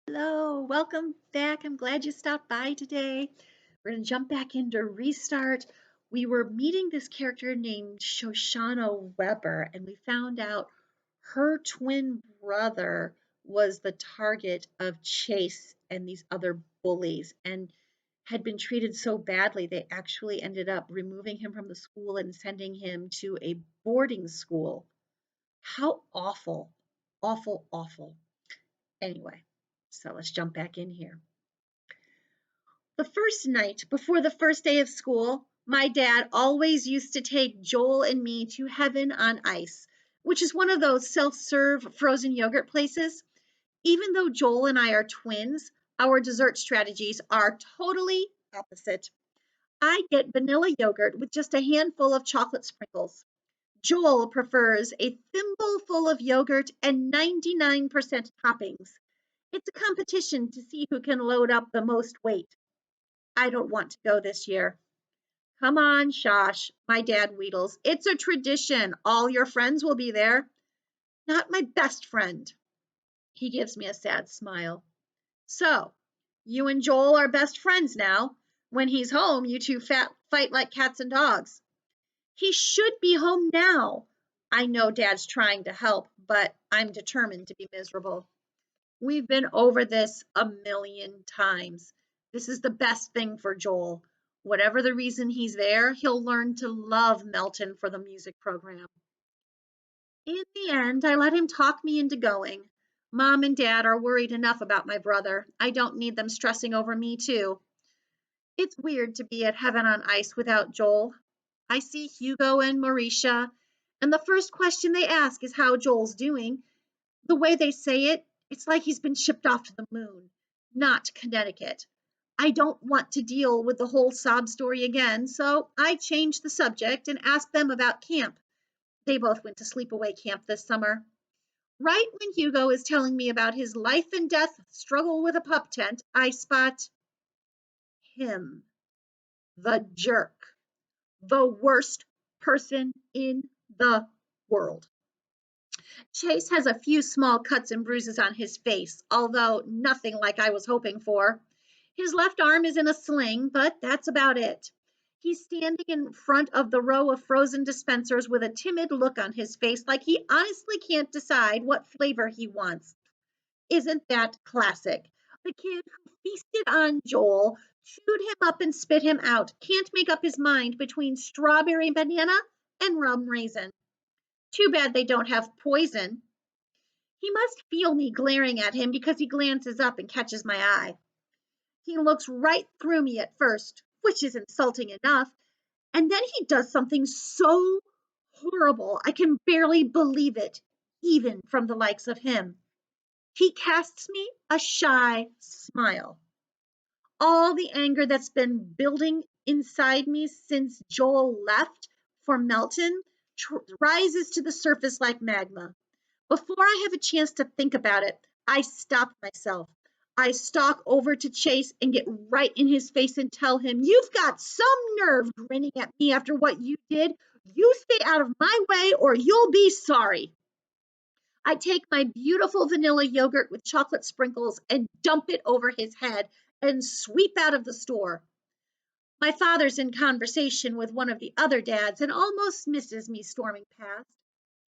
Hello, welcome back. I'm glad you stopped by today. We're going to jump back into Restart. We were meeting this character named Shoshana Weber, and we found out her twin brother was the target of Chase and these other bullies and had been treated so badly they actually ended up removing him from the school and sending him to a boarding school. How awful, awful, awful. Anyway, so let's jump back in here. The first night before the first day of school, my dad always used to take Joel and me to Heaven on Ice, which is one of those self serve frozen yogurt places. Even though Joel and I are twins, our dessert strategies are totally opposite. I get vanilla yogurt with just a handful of chocolate sprinkles. Joel prefers a thimbleful of yogurt and 99% toppings. It's a competition to see who can load up the most weight. I don't want to go this year. Come on, Shosh, my dad wheedles. It's a tradition. All your friends will be there. Not my best friend. He gives me a sad smile. So, you and Joel are best friends now. When he's home, you two fight like cats and dogs. He should be home now. I know Dad's trying to help, but I'm determined to be miserable. We've been over this a million times. This is the best thing for Joel. Whatever the reason he's there, he'll learn to love Melton for the music program. In the end, I let him talk me into going. Mom and Dad are worried enough about my brother. I don't need them stressing over me, too. It's weird to be at Heaven on Ice without Joel. I see Hugo and Mauricia, and the first question they ask is how Joel's doing. The way they say it, it's like he's been shipped off to the moon, not Connecticut. I don't want to deal with the whole sob story again, so I changed the subject and asked them about camp. They both went to sleepaway camp this summer. Right when Hugo is telling me about his life and death struggle with a pup tent, I spot him, the jerk, the worst person in the world. Chase has a few small cuts and bruises on his face, although nothing like I was hoping for. His left arm is in a sling, but that's about it. He's standing in front of the row of frozen dispensers with a timid look on his face, like he honestly can't decide what flavor he wants. Isn't that classic? The kid who feasted on Joel, chewed him up and spit him out, can't make up his mind between strawberry banana and rum raisin. Too bad they don't have poison. He must feel me glaring at him because he glances up and catches my eye. He looks right through me at first, which is insulting enough, and then he does something so horrible I can barely believe it, even from the likes of him. He casts me a shy smile. All the anger that's been building inside me since Joel left for Melton rises to the surface like magma. Before I have a chance to think about it, I stop myself. I stalk over to Chase and get right in his face and tell him, "You've got some nerve grinning at me after what you did. You stay out of my way or you'll be sorry." I take my beautiful vanilla yogurt with chocolate sprinkles and dump it over his head and sweep out of the store. My father's in conversation with one of the other dads and almost misses me storming past.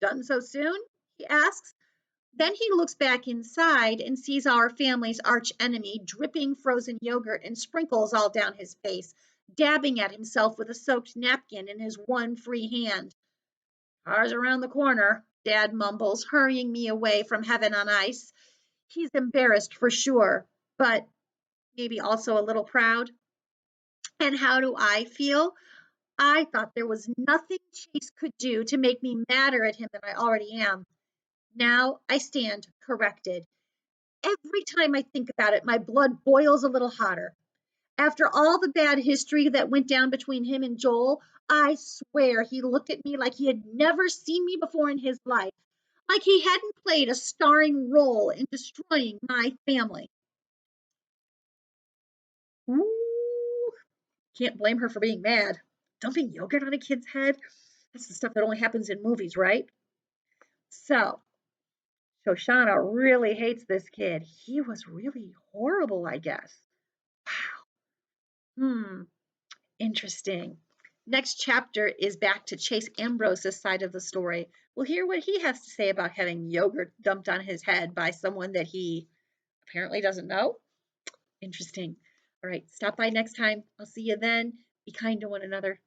"Done so soon?" he asks. Then he looks back inside and sees our family's arch enemy dripping frozen yogurt and sprinkles all down his face, dabbing at himself with a soaked napkin in his one free hand. "Car's around the corner," Dad mumbles, hurrying me away from Heaven on Ice. He's embarrassed for sure, but maybe also a little proud. And how do I feel? I thought there was nothing Chase could do to make me madder at him than I already am. Now I stand corrected. Every time I think about it, my blood boils a little hotter. After all the bad history that went down between him and Joel, I swear he looked at me like he had never seen me before in his life, like he hadn't played a starring role in destroying my family. Ooh, can't blame her for being mad. Dumping yogurt on a kid's head? That's the stuff that only happens in movies, right? So, Shoshana really hates this kid. He was really horrible, I guess. Wow. Interesting. Next chapter is back to Chase Ambrose's side of the story. We'll hear what he has to say about having yogurt dumped on his head by someone that he apparently doesn't know. Interesting. All right, stop by next time. I'll see you then. Be kind to one another.